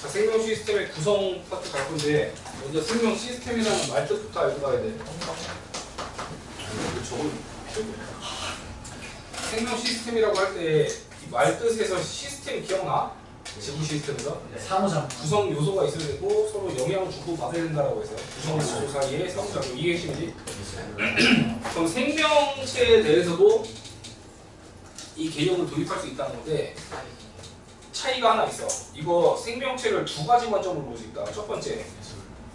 자, 생명 시스템의 구성 파트 갈 건데 먼저 생명 시스템이라는 말뜻부터 알고 가야 돼. 생명 시스템이라고 할 때 이 말뜻에서 시스템 기억나? 지구 시스템에서 상호작용. 구성 요소가 있어야 되고 서로 영향을 주고 받아야 된다라고 해서 구성 요소 사이에 상호작용, 이게 핵심이지. 그럼 생명체에 대해서도 이 개념을 도입할 수 있다는 건데 차이가 하나 있어. 이거 생명체를 두 가지 관점으로 볼 수 있다. 첫 번째,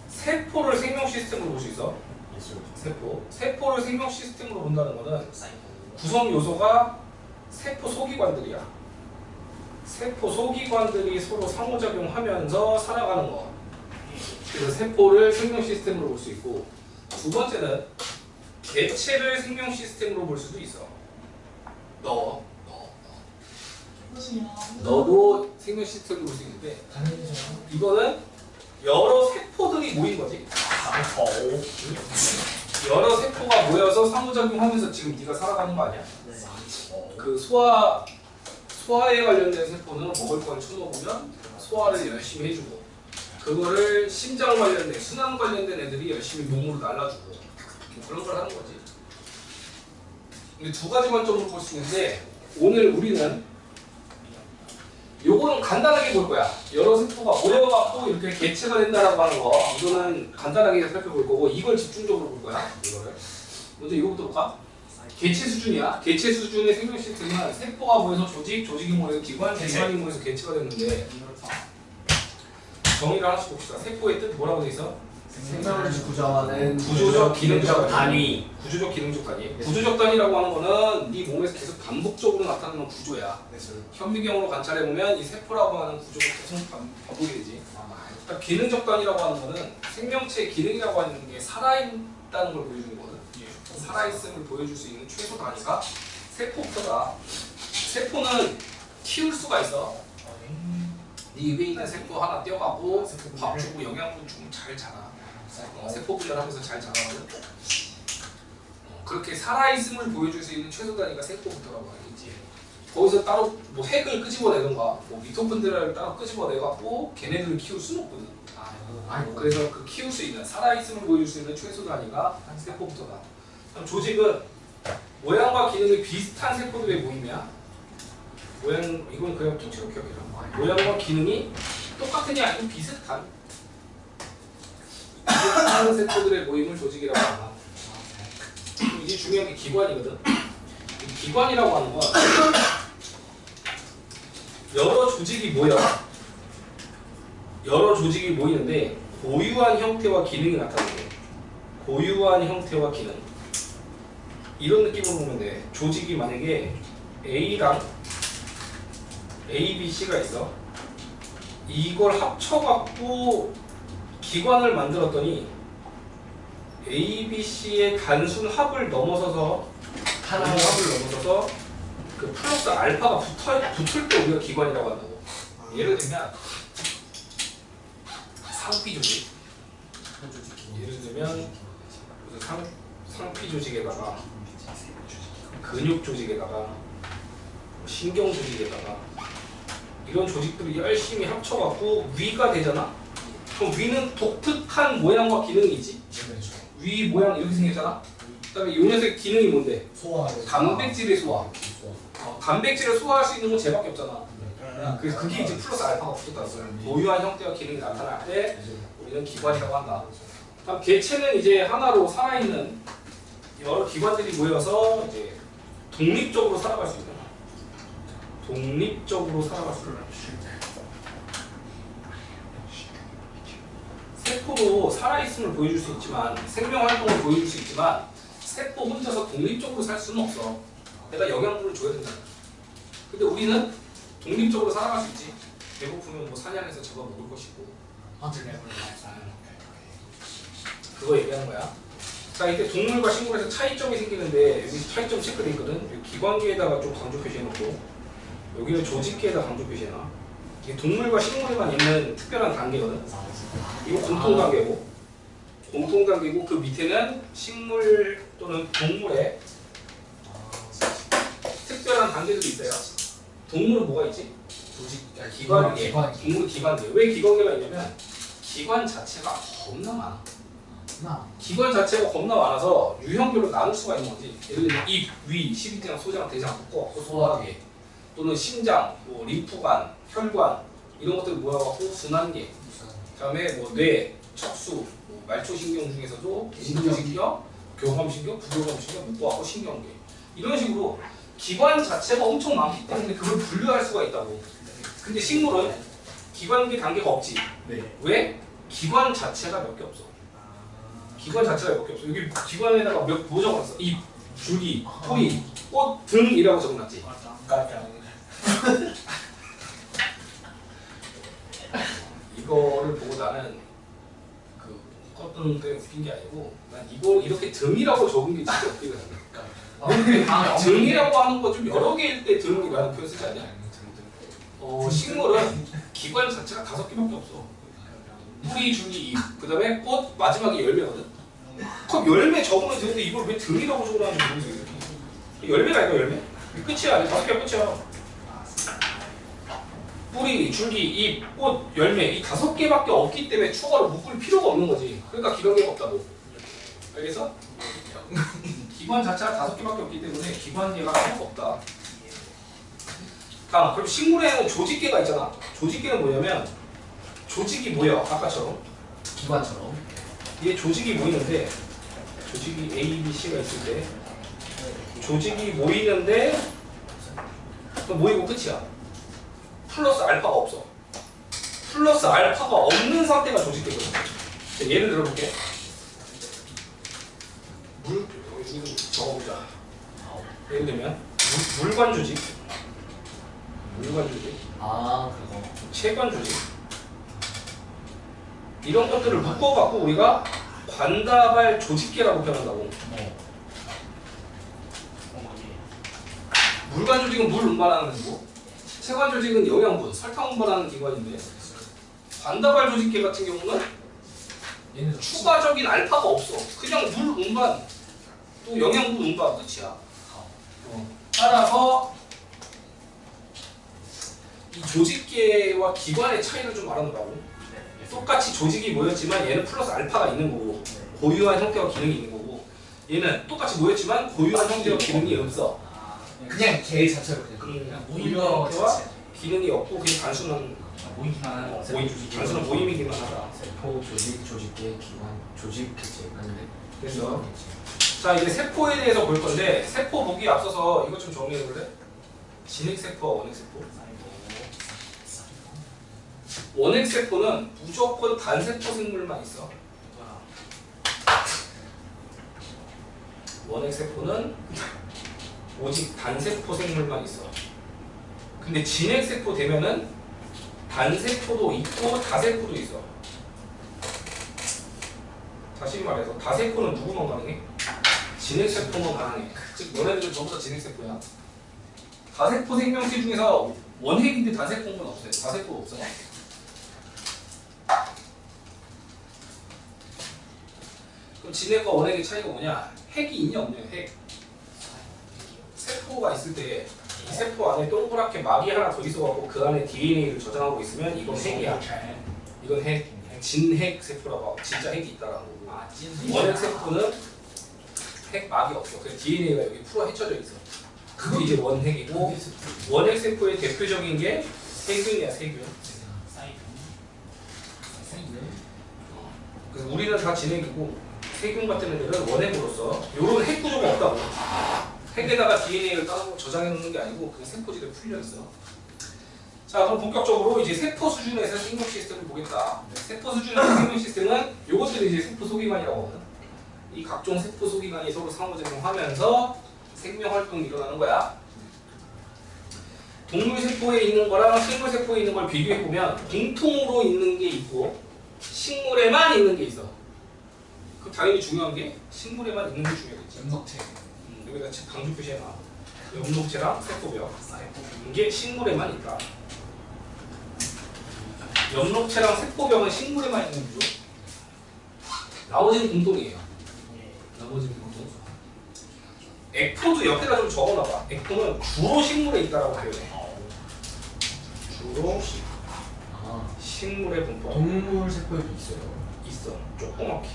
세포를 생명 시스템으로 볼 수 있어. 세포를 생명 시스템으로 본다는 거는 구성 요소가 세포 소기관들이야. 세포 소기관들이 서로 상호작용하면서 살아가는 거. 그래서 세포를 생명 시스템으로 볼 수 있고, 두 번째는 개체를 생명 시스템으로 볼 수도 있어. 너도 생명 시스템으로 볼 수 있는데, 이거는 여러 세포들이 모인 거지. 여러 세포가 모여서 상호작용하면서 지금 네가 살아가는 거 아니야? 그 소화에 관련된 세포는 먹을 걸 쳐먹으면 소화를 열심히 해주고, 그거를 심장 관련된, 순환 관련된 애들이 열심히 몸으로 날라주고, 그런 걸 하는 거지. 근데 두 가지 관점으로 볼 수 있는데, 오늘 우리는 요거는 간단하게 볼 거야. 여러 세포가 모여갖고 이렇게 개체가 된다라고 하는 거, 이거는 간단하게 살펴볼 거고, 이걸 집중적으로 볼 거야. 이거를 먼저 이거부터 볼까? 개체 수준이야. 개체 수준의 생명 시스템은 세포가 모여서 조직이 모여서 기관이 모여서 개체가 됐는데, 정의를 하나씩 봅시다. 세포의 뜻 뭐라고 돼 있어? 생명을 구조하는 구조적 기능적 단위. 구조적 기능적 단위. 구조적 단위라고 하는 거는 네 몸에서 계속 반복적으로 나타나는 구조야. 현미경으로 관찰해 보면 이 세포라고 하는 구조가 계속 반복이 되지. 그러니까 기능적 단위라고 하는 거는 생명체의 기능이라고 하는 게 살아있다는 걸 보여주는 거거든. 살아있음을 보여줄 수 있는 최소 단위가 세포부터다. 세포는 키울 수가 있어. 네 입에 있는 세포 하나 떼어가고 밥 주고 영양분 주면 잘 자라. 세포 분열하면서 잘 자라거든. 그렇게 살아있음을 보여줄 수 있는 최소 단위가 세포부터라고 하겠지. 거기서 따로 뭐 핵을 끄집어내던가 뭐 미토콘드리아를 따로 끄집어내갖고 걔네들을 키울 수는 없거든. 그래서 그 키울 수 있는, 살아있음을 보여줄 수 있는 최소 단위가 세포부터다. 그럼 조직은 모양과 기능이 비슷한 세포들의 모임이야. 이건 그냥 통째로 기억해라. 모양과 기능이 똑같으냐 아니면 비슷한 세포들의 모임을 조직이라고 한다. 이게 중요한 게 기관이거든. 이 기관이라고 하는 건 여러 조직이 모이는데 고유한 형태와 기능이 나타나는. 고유한 형태와 기능. 이런 느낌으로 보면 돼. 조직이 만약에 A랑 A, B, C가 있어. 이걸 합쳐갖고 기관을 만들었더니 A, B, C의 단순 합을 넘어서서 그 플러스 알파가 붙을 때 우리가 기관이라고 한다고. 예를 들면 상피 조직. 예를 들면 상피 조직에다가 근육 조직에다가 신경 조직에다가 이런 조직들이 열심히 합쳐갖고 위가 되잖아? 그럼 위는 독특한 모양과 기능이 있지? 위 모양 이렇게 생겼잖아? 그 다음에 이 녀석의 기능이 뭔데? 단백질의 소화. 단백질을 소화할 수 있는 건 쟤밖에 없잖아. 그래서 그게 이제 플러스 알파가 붙었다는 거야. 고유한 형태와 기능이 나타날 때 우리는 기관이라고 한다. 다음 개체는 이제 하나로 살아있는 여러 기관들이 모여서 이제 독립적으로 살아갈 수 있는. 독립적으로 살아갈 수 있는. 세포도 살아있음을 보여줄 수 있지만, 생명활동을 보여줄 수 있지만, 세포 혼자서 독립적으로 살 수는 없어. 내가 영양분을 줘야 된다. 근데 우리는 독립적으로 살아갈 수 있지. 배고프면 뭐 사냥해서 잡아 먹을 것이고. 그거 얘기하는 거야. 자, 이때 동물과 식물에서 차이점이 생기는데, 여기 차이점 체크돼 있거든. 기관계에다가 좀 강조 표시해놓고, 여기는 조직계에다 강조 표시해놔. 이게 동물과 식물에만 있는 특별한 단계거든. 이거 공통단계고 그 밑에는 식물 또는 동물의 특별한 단계들이 있어요. 동물은 뭐가 있지? 조직 기관계. 동물 기관계. 왜 기관계가 있냐면 기관 자체가 겁나 많아. 기관 자체가 겁나 많아서 유형별로 나눌 수가 있는 거지. 예를 들면 입, 위, 십이장, 소장, 대장, 코, 소화계 또는 심장, 뭐 림프관, 혈관 이런 것들 모여갖고 순환계. 그다음에 뭐 뇌, 척수, 뭐 말초신경 중에서도 인도신경, 교감신경, 부교감신경, 목과하고 신경계 이런 식으로 기관 자체가 엄청 많기 때문에 그걸 분류할 수가 있다고. 근데 식물은 기관계 단계가 없지. 네. 왜? 기관 자체가 몇 개 없어. 기관 자체가 몇 개 없어. 여기 기관에다가 뭐 적어놨어? 입, 줄기, 뿌리, 꽃, 등이라고 적어놨지. 이거를 보고 나는 그 꽃등 때문에 웃긴 게 아니고 난 이거 이렇게 등이라고 적은 게 진짜 웃기거든. 등이라고 하는 거 좀 여러 개일 때 등이라는 표현 쓰지 않냐? 식물은 기관 자체가 5개밖에 없어. 뿌리, 줄기, 잎, 그 다음에 꽃, 마지막에 열매거든. 그럼 열매 적으면 되는데 이걸 왜 등이라고 적어놨는지 모르겠어요. 열매가 아니야 열매? 끝이야. 5개가 끝이야. 뿌리, 줄기, 잎, 꽃, 열매 이 5개밖에 없기 때문에 추가로 묶을 필요가 없는 거지. 그러니까 기관계가 없다고. 알겠어? 기관 자체가 5개밖에 없기 때문에 기관계가 필요가 없다. 다음, 그리고 식물에는 조직계가 있잖아. 조직계는 뭐냐면 조직이 모여. 아까처럼 기관처럼. 얘 조직이 모이는데 조직이 A, B, C가 있을 때 조직이 모이는데 모이고 끝이야. 플러스 알파가 없어. 플러스 알파가 없는 상태가 조직계거든. 예를 들어볼게. 여기 적어보자. 예를 들면 물관 조직, 물관 조직, 아 그거. 체관 조직 이런 것들을 묶어갖고 우리가 관다발 조직계라고 표현한다고. 물관 조직은 물 운반하는 기고, 체관 조직은 영양분, 설탕 운반하는 기관인데 관다발 조직계 같은 경우는 추가적인 알파가 없어. 그냥 물 운반, 또 영양분 운반 끝이야. 따라서 이 조직계와 기관의 차이를 좀 말한다고. 똑같이 조직이 모였지만 얘는 플러스 알파가 있는 거고 고유한 형태와 기능이 있는 거고 얘는 똑같이 모였지만 고유한 형태와 기능이 없어. 그냥 개 자체로 그냥 고유한 형태와 기능이 없고 그냥 단순한 모이기만 하는 단순한 모임이기만 하다. 세포, 조직, 조직계, 기관, 조직, 개체. 그래서 자 이제 세포에 대해서 볼 건데 세포 보기 앞서서 이것 좀 정리해 볼래? 진핵세포와 원핵세포. 원핵세포는 무조건 단세포 생물만 있어. 원핵세포는 오직 단세포 생물만 있어. 근데 진핵세포 되면은 단세포도 있고 다세포도 있어. 다시 말해서 다세포는 누구만 가능해? 진핵세포만 가능해. 즉 너네들은 전부 다 진핵세포야. 다세포 생명체 중에서 원핵인데 단세포는 없어요. 다세포 없어. 그럼 진핵과 원핵의 차이가 뭐냐? 핵이 있냐 없냐? 핵. 세포가 있을 때 이 세포 안에 동그랗게 막이 하나 더 있어갖고 그 안에 DNA를 저장하고 있으면 이건 핵이야. 이건 핵. 진핵 세포라고 하고 진짜 핵이 있다라는 거고. 원핵 세포는 핵 막이 없어. 그래서 DNA가 여기 풀어 헤쳐져 있어. 그게 이제 원핵이고 원핵 세포의 대표적인 게 세균이야. 세균. 그래서 우리는 다 진핵이고 세균 같은 애들은 원핵으로서 이런 핵 구조가 없다고. 핵에다가 DNA를 따로 저장해 놓는 게 아니고 그냥 세포질에 풀려 있어. 자 그럼 본격적으로 이제 세포 수준에서 생명 시스템을 보겠다. 세포 수준에서 생명 시스템은 요것들이 이제 세포 소기관이라고 하거든. 이 각종 세포 소기관이 서로 상호작용하면서 생명 활동이 일어나는 거야. 동물 세포에 있는 거랑 식물 세포에 있는 걸 비교해 보면 공통으로 있는 게 있고 식물에만 있는 게 있어. 그 당연히 중요한 게 식물에만 있는 게 중요하겠지. 염록체. 여기다 강조 표시해놔. 염록체랑 세포벽. 이게 식물에만 있다. 염록체랑 세포벽은 식물에만 있는 구조. 나머지는 공통이에요. 나머지는 공통. 액토도 옆에다 좀 적어놔봐. 액토는 주로 식물에 있다라고 표현해. 주로 아, 식물의 분포. 동물 세포에도 있어요. 있어. 조그맣게.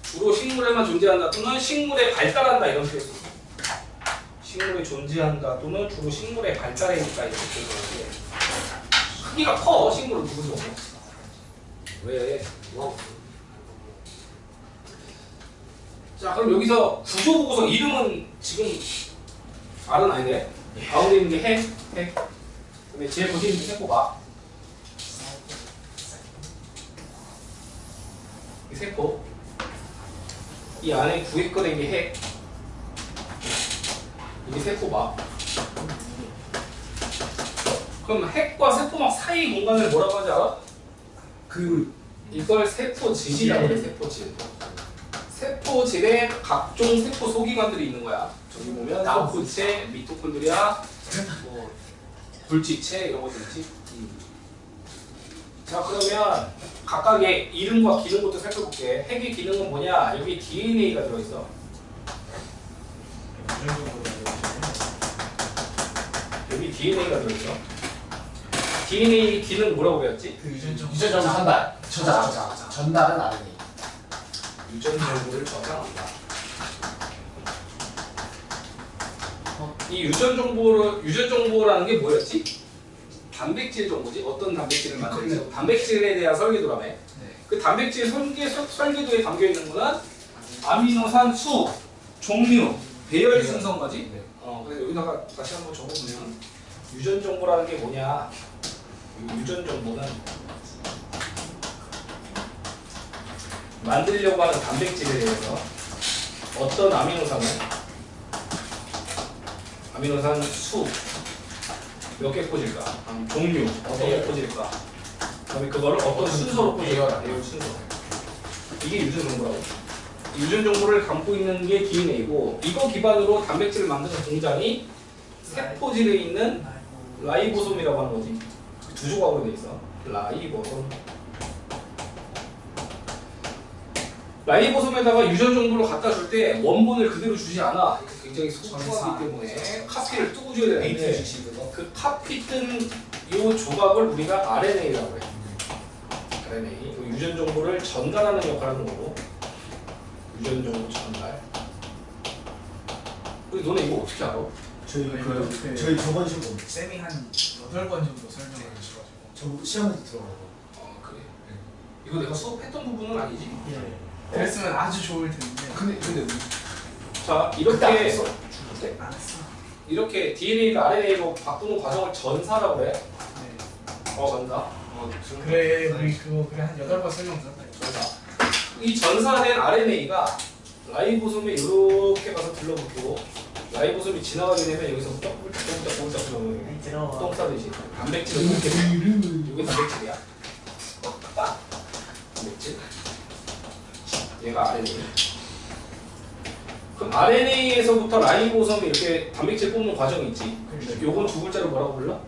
주로 식물에만 존재한다 또는 식물에 발달한다 이런 표현 써. 식물이 존재한다 또는 주로 식물의 발달에 있다 이렇게 표현하는데 크기가 커 식물은 누구도. 왜? 자 그럼 여기서 구조 보고서 이름은 지금 R은 아니네. 가운데 있는 게 해. 근데 제일 거기 있는 게 세포봐. 이 세포. 이 안에 구획거된 게 핵. 이게 세포막. 그럼 핵과 세포막 사이 공간을 뭐라고 하지 알아? 이걸 세포질이라고 해. 세포질. 세포질에 각종 세포 소기관들이 있는 거야. 저기 보면 나우프체, 미토콘드리아, 뭐 불치체 이런 것들 있지. 자 그러면 각각의 이름과 기능부터 살펴볼게. 핵의 기능은 뭐냐? 여기 DNA가 들어있어. 여기 DNA가 들어있어. DNA 기능 뭐라고 배웠지? 유전점 전달. 전달은 RNA. 유전 정보를 저장한다. 이 유전 정보라는 게 뭐였지? 단백질 정보지. 어떤 단백질을 만들지? 단백질에 대한 설계도라며. 그 단백질 설계도에 담겨 있는 거는 아미노산 수, 종류, 배열 순서까지. 그래서 여기다가 다시 한번 적어보면 유전 정보라는 게 뭐냐? 유전 정보는 만들려고 하는 단백질에 대해서 어떤 아미노산 수 몇 개 꽂을까? 종류 어떤 개 꽂을까? 그다음에 그거를 어떤 순서로 꽂을까? 배열 순서. 이게 유전 정보라고. 유전 정보를 담고 있는 게 DNA고 이거 기반으로 단백질을 만드는 공장이 세포질에 있는 라이보솜이라고 하는 거지. 두 조각으로 돼 있어. 라이보솜에다가 유전 정보를 갖다 줄 때 원본을 그대로 주지 않아. 굉장히 소중하기 때문에 카피를 뜨고 줘야 되는데 그 카피 뜬 이 조각을 우리가 RNA라고 해. RNA. 유전 정보를 전달하는 역할을 하는 거고. 유전 정보 전달. 근데 너네 이거 어떻게 알아? 저희 저번 시험 쌤이 한 8번 정도 설명을 해주셔가지고 저 시험에도 들어가고. 그래. 이거 내가 수업했던 부분은 아니지? 그랬으면 아주 좋을 텐데 근데 자 그때 안 이렇게 했어? 안 했어. 이렇게 DNA가 RNA로 바꾸는 과정을 전사라고 그래. 네. 전사. 그래 우리 그거 그래 한 8번 설명 들었다. 전사. 이 전사된 RNA가 라이보솜에 이렇게 가서 들러붙고 라이보솜이 지나가게 되면 여기서부터 꿀떡꿀떡 들어오는 똥 싸듯이 단백질을 이렇게 이게 단백질이야. 단백질. 얘가 RNA. 그럼 RNA에서부터 라이보솜이 이렇게 단백질 뽑는 과정이 있지. 요건 두 글자로 뭐라고 불러?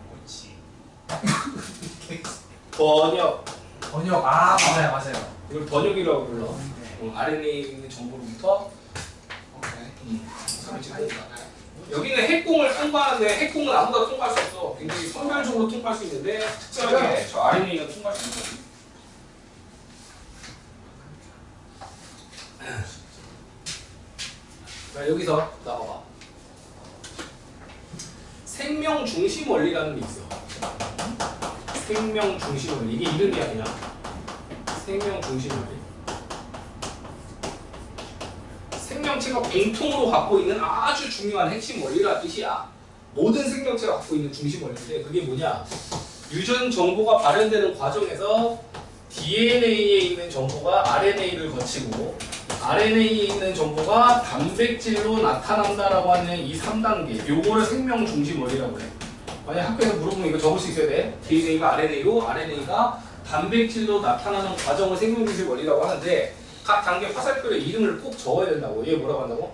번역. 번역 맞아요. 이걸 번역이라고 불러. RNA에 있는 정보로부터 여기는 핵공을 통과하는데 핵공은 아무나 통과할 수 없어. 굉장히 선별적으로 통과할 수 있는데 특별하게 저 RNA가 통과할 수 있는 거지. 자, 여기서 나와봐. 생명 중심 원리라는 게 있어. 생명 중심 원리. 이게 이름이 아니라 생명 중심 원리. 생명체가 공통으로 갖고 있는 아주 중요한 핵심 원리라는 뜻이야. 모든 생명체가 갖고 있는 중심 원리인데 그게 뭐냐? 유전 정보가 발현되는 과정에서 DNA에 있는 정보가 RNA를 거치고 RNA에 있는 정보가 단백질로 나타난다라고 하는 이 3단계. 요거를 생명 중심 원리라고 해. 만약 학교에서 물어보면 이거 적을 수 있어야 돼. DNA가 RNA로 RNA가 단백질로 나타나는 과정을 생명 중심 원리라고 하는데 각 단계 화살표의 이름을 꼭 적어야 된다고. 얘 뭐라고 한다고?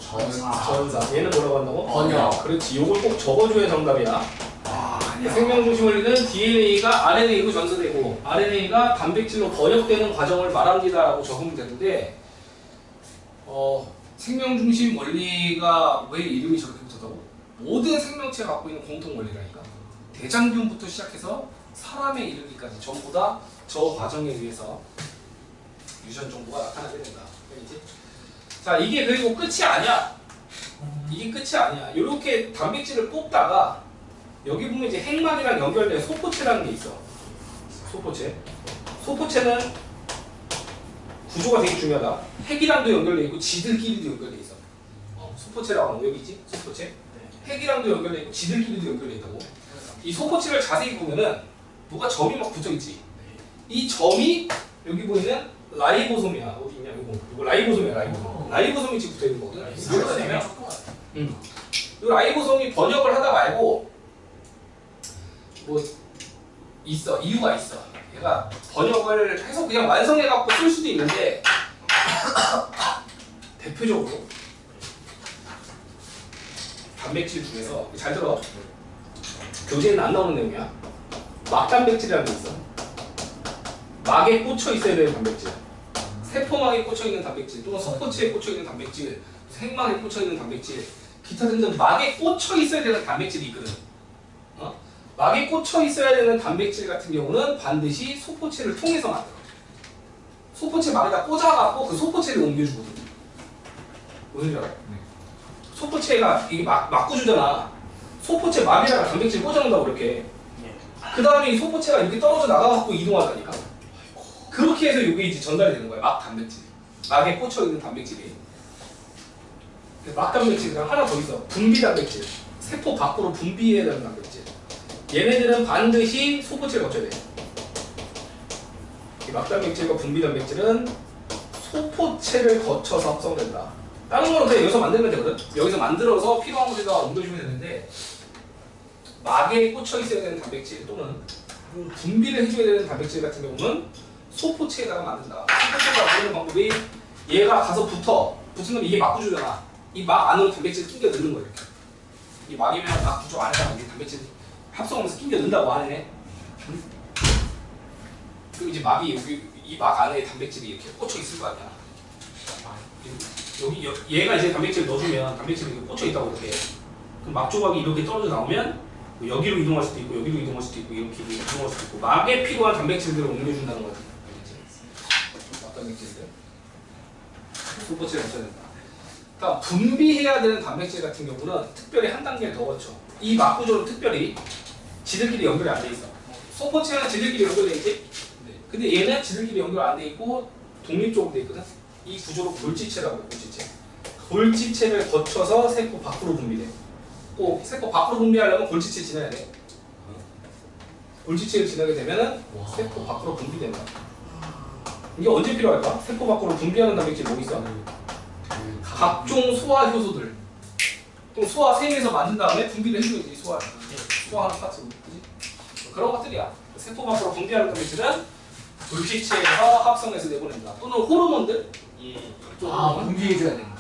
전사. 얘는 뭐라고 한다고? 번역. 그렇지. 요걸 꼭 적어줘야 정답이야. 생명 중심 원리는 DNA가 RNA로 전서되고 RNA가 단백질로 번역되는 과정을 말합니다라고 적으면 되는데 생명 중심 원리가 왜 이름이 저렇게 붙었다고? 모든 생명체가 갖고 있는 공통 원리라니까. 대장균부터 시작해서 사람에 이르기까지 전부 다 저 과정에 의해서 유전 정보가 나타나게 된다. 알겠지? 자, 이게 그리고 끝이 아니야. 이게 끝이 아니야. 이렇게 단백질을 뽑다가 여기 보면 이제 핵막이랑 연결된 소포체라는 게 있어. 소포체. 소포체는 구조가 되게 중요하다. 핵이랑도 연결돼 있고 지들끼리도 연결돼 있어. 소포체라고 하는 거 여기 있지? 소포체. 핵이랑도 연결돼 있고 지들끼리도 연결돼 있다고. 이 소포체를 자세히 보면은 뭐가 점이 막 붙어 있지. 이 점이 여기 보이는 라이보솜이야. 어디 있냐? 이거 라이보솜이야. 라이보솜이 지금 붙어 있는 거거든. 왜 그러냐면 이 라이보솜이 번역을 하다 말고 뭐 있어. 이유가 있어. 얘가 번역을 해서 그냥 완성해 갖고 쓸 수도 있는데 대표적으로 단백질 중에서 잘 들어. 교재에는 안 나오는 내용이야. 막단백질이라는 게 있어. 막에 꽂혀 있어야 되는 단백질. 세포막에 꽂혀 있는 단백질 또는 소포체에 꽂혀 있는 단백질, 생막에 꽂혀 있는 단백질, 기타 등등 막에 꽂혀 있어야 되는 단백질이 있거든. 막에 꽂혀 있어야 되는 단백질 같은 경우는 반드시 소포체를 통해서 만들어. 소포체 막에다 꽂아갖고 그 소포체를 옮겨주거든. 무슨 줄 알아? 소포체가 이게 막고 주잖아. 소포체 막에다가 단백질 꽂아놓는다고 이렇게. 그 다음에 이 소포체가 이렇게 떨어져 나가갖고 이동하다니까. 그렇게 해서 이게 이제 전달이 되는 거야. 막 단백질. 막에 꽂혀 있는 단백질이. 막 단백질이랑 하나 더 있어. 분비 단백질. 세포 밖으로 분비해야 되는 단백질. 얘네들은 반드시 소포체를 거쳐야 돼. 이 막 단백질과 분비 단백질은 소포체를 거쳐서 합성된다. 다른 거는 그냥 여기서 만들면 되거든. 여기서 만들어서 필요한 곳에다 옮겨주면 되는데 막에 꽂혀 있어야 되는 단백질 또는 분비를 해줘야 되는 단백질 같은 경우는 소포체에다가 만든다. 소포체가 만드는 방법이 얘가 가서 붙으면 이게 막 구조잖아. 이 막 안으로 단백질 끼겨 넣는 거야. 이렇게. 이 막이면 막 구조 안에다가 이제 단백질 합성하면서 끼겨 넣는다고 하네. 그리고 이제 막이 여기 이 막 안에 단백질이 이렇게 꽂혀 있을 거 아니야. 여기 얘가 이제 단백질을 넣어주면 단백질이 이렇게 꽂혀 있다고 이렇게. 그럼 막 조각이 이렇게 떨어져 나오면 뭐 여기로 이동할 수도 있고 여기로 이동할 수도 있고 이렇게 이동할 수도 있고 막에 필요한 단백질들을 옮겨준다는 거지. 막 단백질들 소포체를 거쳐야 된다. 그러니까 분비해야 되는 단백질 같은 경우는 특별히 한 단계를 더 거쳐. 이 막 구조는 특별히 지들끼리 연결이 안 돼 있어. 소포체는 지들끼리 연결돼 있지. 근데 얘는 지들끼리 연결 안 돼 있고 독립적으로 돼 있거든. 이 구조로 골지체라고 해. 골지체. 골지체를 거쳐서 세포 밖으로 분비돼. 꼭 세포 밖으로 분비하려면 골지체 지나야 돼. 골지체를 지나게 되면은 세포 밖으로 분비된다. 이게 언제 필요할까? 세포 밖으로 분비하는 단백질 뭐 있어? 각종 소화 효소들. 그럼 소화생에서 만든 다음에 분비를 해주지. 소화하는 파트. 그지? 그런 것들이야. 세포 밖으로 분비하는 단백질은 골지체에서 합성해서 내보낸다. 또는 호르몬들. 분비해줘야 된다.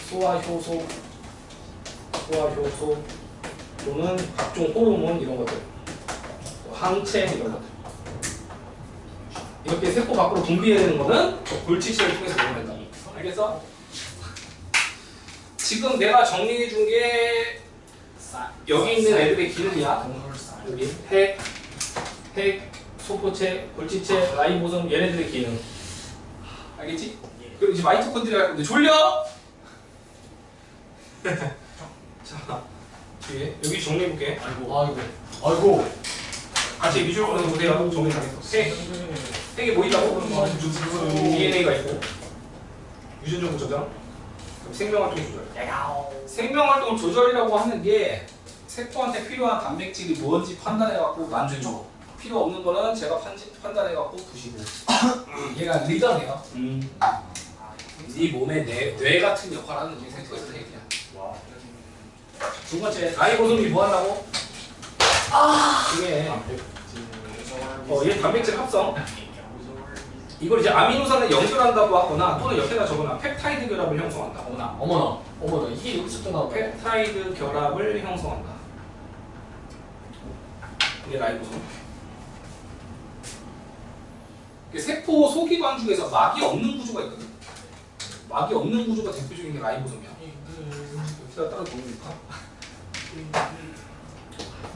소화효소 또는 각종 호르몬 이런 것들, 항체 이런 것들. 이렇게 세포 밖으로 분비해야 되는 거는 골지체를 통해서 내보낸다. 알겠어? 지금 내가 정리해 준 게 여기 있는 애들의 기능이야. 여기 핵, 소포체, 골지체, 라이보솜 얘네들의 기능. 알겠지? 그리고 이제 마이토콘드리아 할 건데 졸려? 자, 뒤에 여기 정리해볼게. 아이고. 같이 미술 보는 보세요. 정리하겠어. 핵에 뭐 있다고? DNA가 있고 유전정보 저장, 그럼 생명활동 조절. 생명활동 조절이라고 하는 게 세포한테 필요한 단백질이 뭔지 판단해갖고 만들죠. 필요 없는 거는 제가 판단해갖고 부시고. 얘가 리더네요. 네 몸에 뇌 같은 역할을 하는 게 세포에서 핵이야. 두 번째, 라이보솜이 뭐 한다고? 이게 얘 단백질 합성. 이걸 이제 아미노산을 연결한다고 하거나 또는 옆에다 적거나 펩타이드 결합을 형성한다. 어머나 이게 여기 있었던 펩타이드 결합을 형성한다. 이게 라이보솜. 세포 소기관 중에서 막이 없는 구조가 있거든. 막이 없는 구조가 대표적인 게 라이보솜이야. 여기다 따로 적어볼까?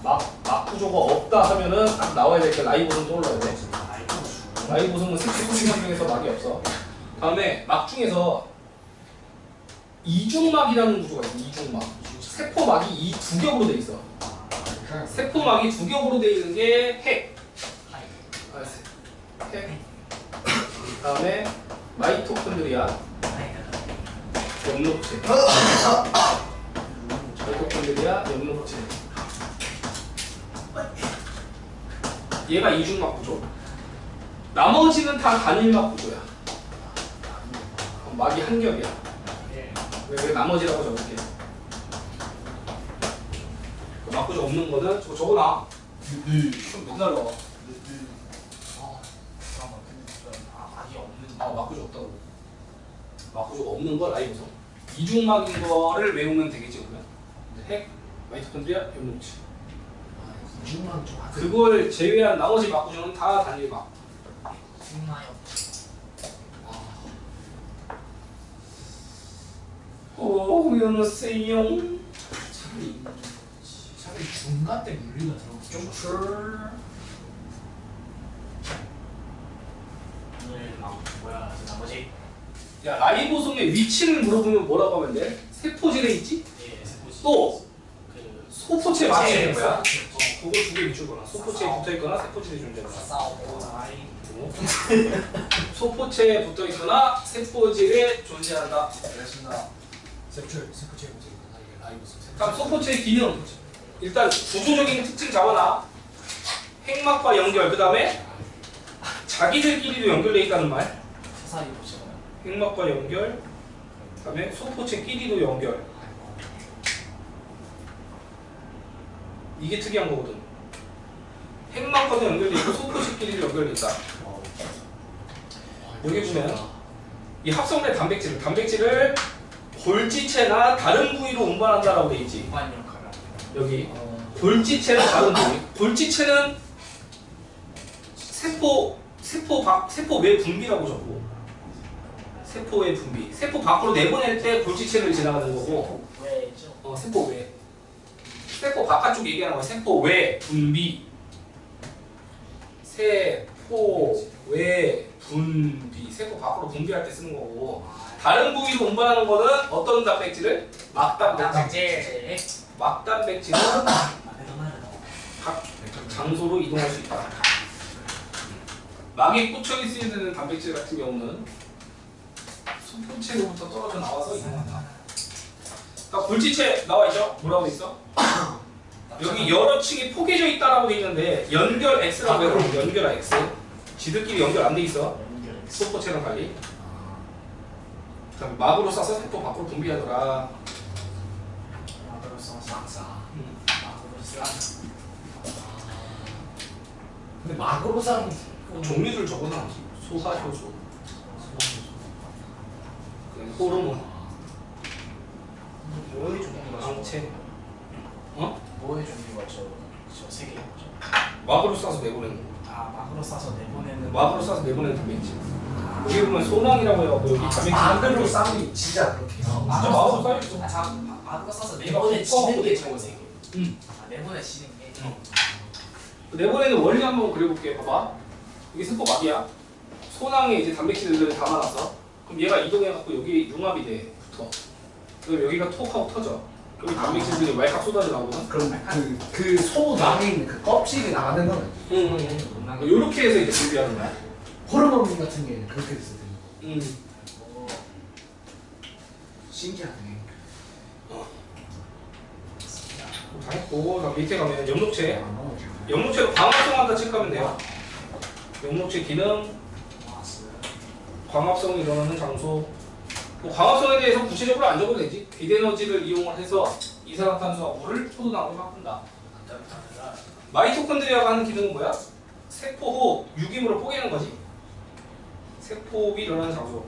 막 구조가 없다 하면은 딱 나와야 될 게 라이보솜 떠올라야 돼. 라이보솜은 세포 중에서 막이 없어. 다음에 막 중에서 이중막이라는 구조가 있어. 이중막. 세포막이 이 두 겹으로 돼 있어. 세포막이 두 겹으로 돼 있는 게 핵. 핵. 다음에 마이토콘드리아, 엽록체. 마이토콘드리아, 엽록체. 얘가 이중막 구조. 나머지는 다 단일막 구조야. 막이 한 겹이야. 왜 나머지라고 적을게. 막 구조 없는 거는 저거 적어놔. 좀 맨날 넣어. 막 구조 없다고. 막 구조가 없는 거 라이보솜. 이중막인 거를 외우면 되겠지 그러면. 핵, 마이토콘드리아, 엽록체. 이중만 좀 하세요. 그걸 제외한 나머지 막 구조는 다 단일막. 오면세요. 차라리 중간 때 물리가 들어갔어. 뭐야 나머지? 야 라이보솜의 위치를 물어보면 뭐라고 하면 돼? 세포질에 있지? 예, 또 그 소포체 맞춰야 되는 거야. 그거 두 개 밑줄거나 소포체에 붙어있거나 세포질에 존재하거나. 소포체에 붙어있거나 세포질에 존재한다. 알겠습니다. 세포체 이게 라이보솜. 그럼 소포체의 기능 일단 구조적인 특징 잡아놔. 핵막과 연결 그 다음에 자기들끼리도 연결돼 있다는 말. 사사리 보시나요? 핵막과 연결 그 다음에 소포체끼리도 연결. 이게 특이한 거거든. 핵막과도 연결돼 있고 소포체끼리도 연결돼 있다. 여기 보면 이 합성된 단백질을 골지체나 다른 부위로 운반한다라고 돼 있지. 무한 역할을. 여기 골지체나 다른 부위. 골지체는 세포 외 분비라고 적고 세포 외 분비. 세포 밖으로 내보낼 때 골지체를 지나가는 거고. 왜죠? 세포 외. 세포 바깥쪽 얘기하는 거야. 세포 외 분비. 세포 외 분비. 세포 밖으로 분비할 때 쓰는 거고. 다른 부위로 운반하는 거는 어떤 단백질을? 막단백질. 막단백질은 각 장소로 이동할 수 있다. 막에 꽂혀 있는 단백질 같은 경우는 소포체로부터 떨어져 나와서 이동한다. 그러니까 골지체 나와 있죠? 뭐라고 돼 있어? 여기 여러 층이 포개져 있다라고 돼 있는데 연결 X라고 해서 연결 X. 지들끼리 연결 안 돼 있어. 소포체랑 달리. 그다음에 막으로 싸서 세포 밖으로 분비하더라. 막으로 써서 막으로 싸. 근데 막으로 싸는 종류를 적어놔. 소화 효소. 호르몬. 뭐의 종류가 항체. 어? 뭐의 종류가 저세 개인 거죠? 막으로 싸서 내보내는 거. 막으로 싸서 내보내는. 막으로 싸서 내보내는 단백질. 여기 보면 소낭이라고 해요. 여기 단백질. 막으로 싸면 진짜 그렇게. 진짜 막으로 싸 있어. 막으로 싸서 내보내지는 게 저세 개. 응. 내보내지는 게. 내보내는 원리 한번 그려볼게. 봐봐. 이게 세포 막이야. 소낭에 이제 단백질들을 담아놨어. 그럼 얘가 이동해갖고 여기 융합이 돼. 붙어. 그럼 여기가 톡 하고 터져. 여기 단백질들이 왈칵 쏟아져 나오거든. 그럼 그 소낭에 있는 그 껍질이 나가는 건 응. 요렇게 해서 이제 분비하는 거야. 호르몬 같은 게 그렇게 됐을 때. 응. 신기하네. 잘했고, 밑에 가면 엽록체. 엽록체로 광합성한다 체크하면 돼요. 엽록체 기능, 광합성이 일어나는 장소. 뭐 광합성에 대해서 구체적으로 안 적어도 되지. 비대에너지를 이용을 해서 이산화탄소와 물을 포도당으로 바꾼다. 마이토콘드리아가 하는 기능은 뭐야? 세포 후 유기물을 뽀개는 거지. 세포흡이 일어나는 장소.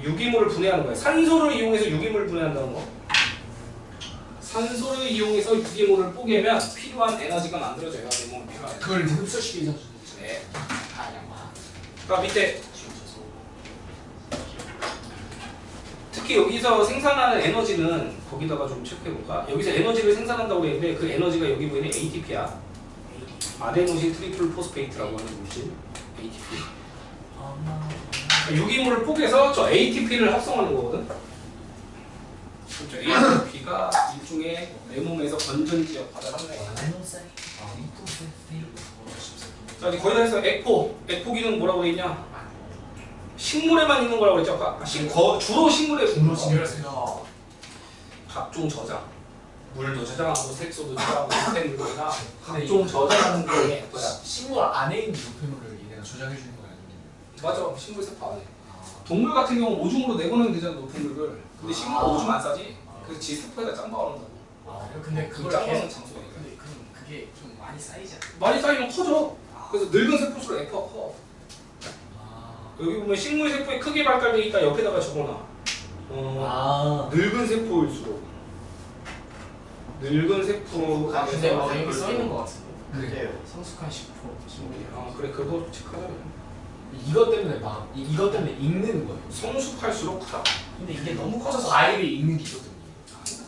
유기물을 분해하는 거야. 산소를 이용해서 유기물을 분해한다는 거. 산소를 이용해서 유기물을 뽀개면 필요한 에너지가 만들어져요. 내 몸에 필요한. 그걸 흡수시키기 전. 네. 그러니까 밑에 특히 여기서 생산하는 에너지는 거기다가 좀 체크해볼까? 여기서 에너지를 생산한다고 그랬는데 그 에너지가 여기 보이는 ATP야. 아데노신 트리플 포스페이트라고 하는 물질 ATP. 유기물을 뽀개서 저 ATP를 합성하는 거거든. 그렇죠. ATP가 일종의 내 몸에서 건전지 역할을 하는 거야. 자, 이제 거의 다 했어. 에포 기능 뭐라고 돼 있냐? 식물에만 있는 거라고 그랬죠 아까? 주로 식물에 있는 거. 각종 저장, 물도 저장하고 색소도 저장하고 생물이나 각종 저장하는 게 뭐야? 식물 안에 있는 노폐물을 얘네가 조작해 주는 거야 아니면? 맞아, 식물 세포 안에. 동물 같은 경우 오줌으로 내보내면 되잖아 노폐물을. 근데 식물 오줌 안 싸지. 그래서 지 세포에다 짱 박아놓는다고. 근데 그 그걸 짱 박는 계속 장소니까. 근데 그게 좀 많이 쌓이지 않아? 많이 쌓이면 커져. 그래서 늙은 세포수로 에포가 커. 여기 보면 식물 세포의 크게 발달되니까 옆에다가 적어놔. 늙은 세포일수록 늙은 세포. 근데 여기 써 있는 거 같은데. 그래요. 성숙한 10%. 그래 그거 체크하자. 이것 때문에 이것 때문에 익는 거예요. 성숙할수록 크다. 근데 이게 너무 커져서 과일이 익는 기거든요.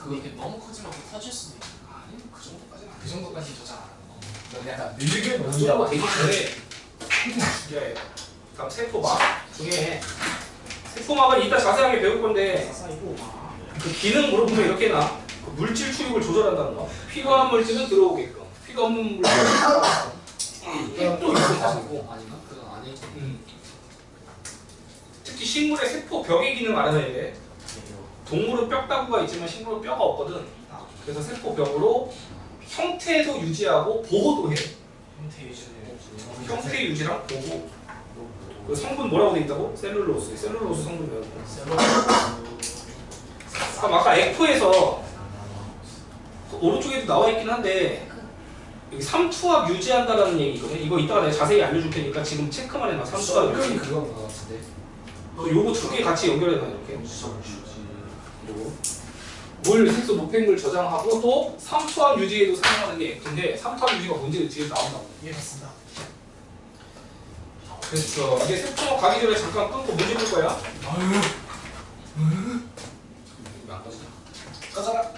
근데 이게 너무 커지면 또 터질 수도 있어. 아니 그 정도까지는 안 그 정도까지 저장 안 하는 거. 넌 약간 늙은 그 온다고 정도 되기 전에 죽여야 해. 다음 세포막 중에 세포막은 이따 자세하게 배울 건데 그 기능 물어보면 이렇게 나. 그 물질 출입을 조절한다는 거. 필요한 물질은 들어오게끔. 필요 없는 물질은 핵도 있는 가지고. 아닌가? 그건 안에 특히 식물의 세포 벽의 기능 알아내야 돼. 동물은 뼈다구가 있지만 식물은 뼈가 없거든. 그래서 세포 벽으로 형태도 유지하고 보호도 해. 형태 유지는 형태 유지랑 보호. 그 성분 뭐라고 돼 있다고? 셀룰로스. 셀룰로스 성분 배웠고. 그럼 아까 F에서 오른쪽에도 나와 있긴 한데 여기 삼투압 유지한다라는 얘기거든. 이거 이따가 내가 자세히 알려줄 테니까 지금 체크만 해놔. 삼투압 유지. 그건 것 같은데. 요거 두 개 같이 연결해놔 이렇게. 그리고 물, 색소, 노폐물 저장하고 또 삼투압 유지에도 사용하는 게 F인데 삼투압 유지가 뭔지 뒤에 나온다고. 이해했습니다. 그렇죠. 이게 세포 가기 전에 잠깐 끊고 문제 볼 거야. 안 꺼지냐? 꺼져라.